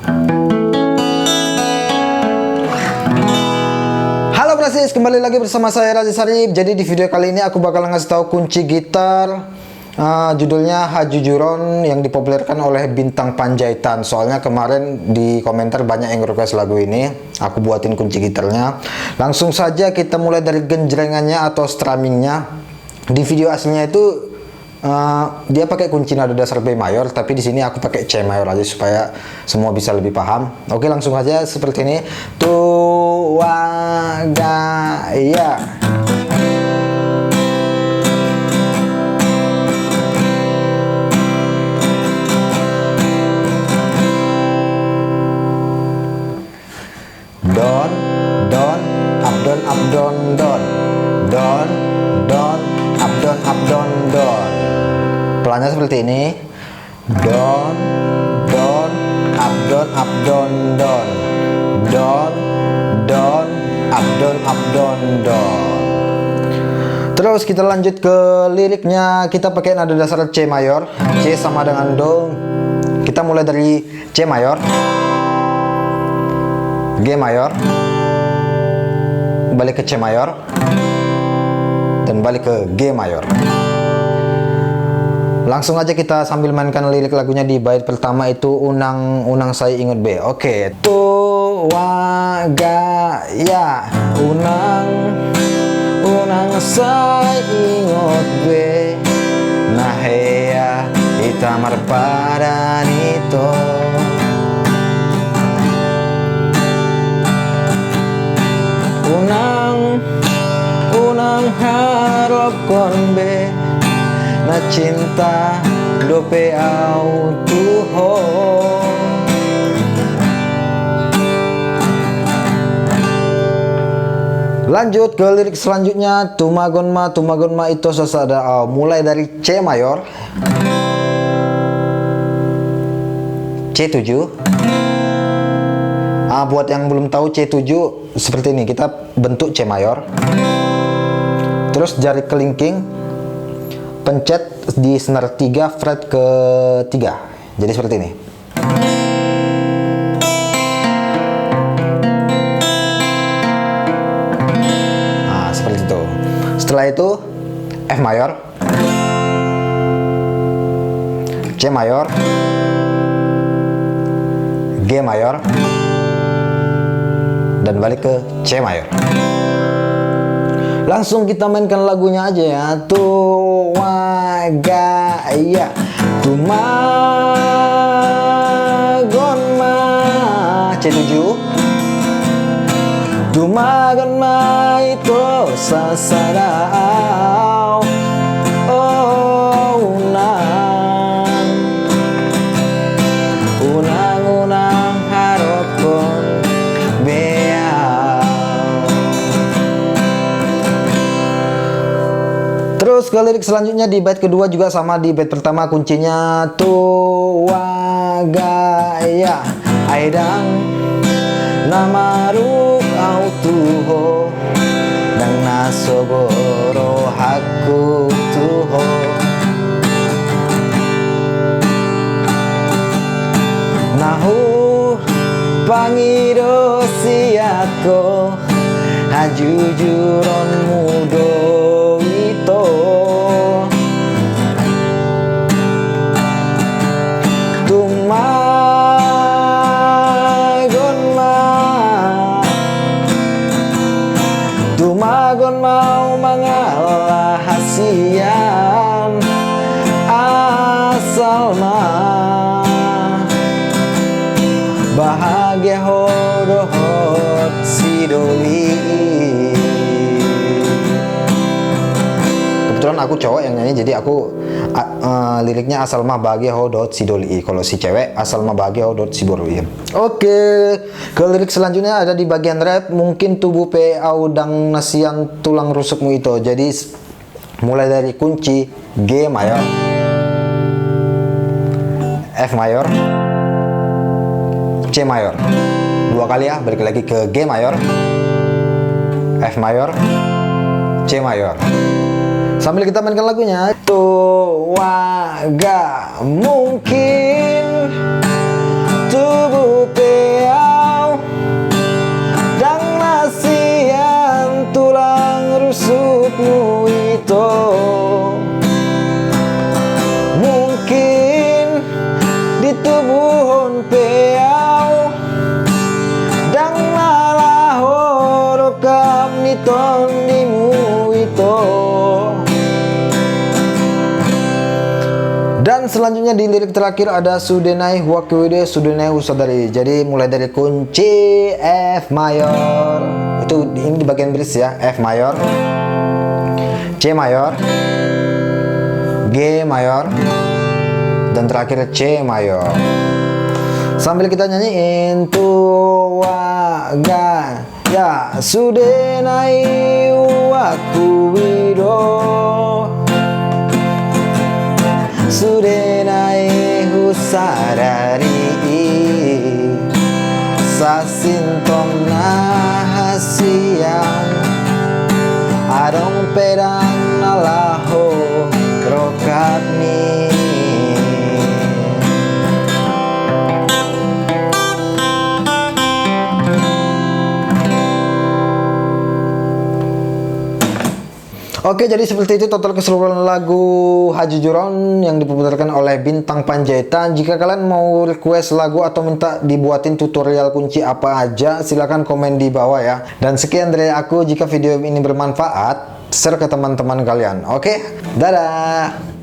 Halo Brasis, kembali lagi bersama saya Razi Sarip. Jadi di video kali ini aku bakal ngasih tahu kunci gitar judulnya Hajujuron yang dipopulerkan oleh Bintang Panjaitan. Soalnya kemarin di komentar banyak yang request lagu ini, aku buatin kunci gitarnya. Langsung saja kita mulai dari genjrengannya atau strummingnya. Di video aslinya itu dia pakai kunci nada dasar B mayor, tapi di sini aku pakai C mayor aja supaya semua bisa lebih paham. Oke, langsung aja seperti ini. Tuwagaya. Don, don, up don, up don, don, don, don, up don, up don, don. Pelannya seperti ini. Don, don, up don, up don, don, don, don, up don, up don, don. Terus kita lanjut ke liriknya. Kita pakai nada dasar C mayor. C sama dengan Do. Kita mulai dari C mayor, G mayor, balik ke C mayor, dan balik ke G mayor. Langsung aja kita sambil mainkan lirik lagunya. Di bait pertama itu unang saya ingat B. Oke, tuwagaya, unang saya ingat B. Nahea itamar padanito. Unang harap kon be na cinta dope au tuho. Lanjut ke lirik selanjutnya. Tumagon ma itu sasada au. Mulai dari C mayor, C7. Buat yang belum tahu C7 seperti ini, kita bentuk C mayor, terus jari kelingking pencet di senar 3 fret ke 3, jadi seperti ini. Seperti itu. Setelah itu F mayor, C mayor, G mayor, dan balik ke C mayor. Langsung kita mainkan lagunya aja ya. Tuwagaya, tumagon ma, C7. Tumagon ma itu sasarao. Oh, unang harapon Terus ke lirik selanjutnya di bait kedua juga sama di bait pertama kuncinya. Tuwagaya, aidang namaruk au tuho, dang nasogoro haku tuho. Nahu pangiro siako, hajujuron mudo itu. Tumagon mau mengalah hasian asal mah bahagia hodohot si doli. Kebetulan aku cowok yang nyanyi, jadi aku liriknya asal mah bahagia hodot si doli. Kalau si cewek asal mah bahagia hodot si borwi. Oke, ke lirik selanjutnya ada di bagian rap. Mungkin tubuh pe audang nasian tulang rusukmu itu. Jadi mulai dari kunci G mayor, F mayor, C mayor. Dua kali ya, balik lagi ke G mayor, F mayor, C mayor. Sambil kita mainkan lagunya. Tuwaga mungkin tubuh tondimu itu. Dan selanjutnya di lirik terakhir ada Sudenai Huakwede Sudenai Usadari. Jadi mulai dari kunci F mayor. Itu ini di bagian bridge ya. F mayor, C mayor, G mayor, dan terakhir C mayor. Sambil kita nyanyiin tua ga ya Sudenai Huakwede Sudenai Usadari Sasintong nahasiang Adong pedang nalaho rokatni. Oke, jadi seperti itu total keseluruhan lagu Hajujuron yang diputarkan oleh Bintang Panjaitan. Jika kalian mau request lagu atau minta dibuatin tutorial kunci apa aja, silahkan komen di bawah ya. Dan sekian dari aku. Jika video ini bermanfaat, share ke teman-teman kalian. Oke, dadah.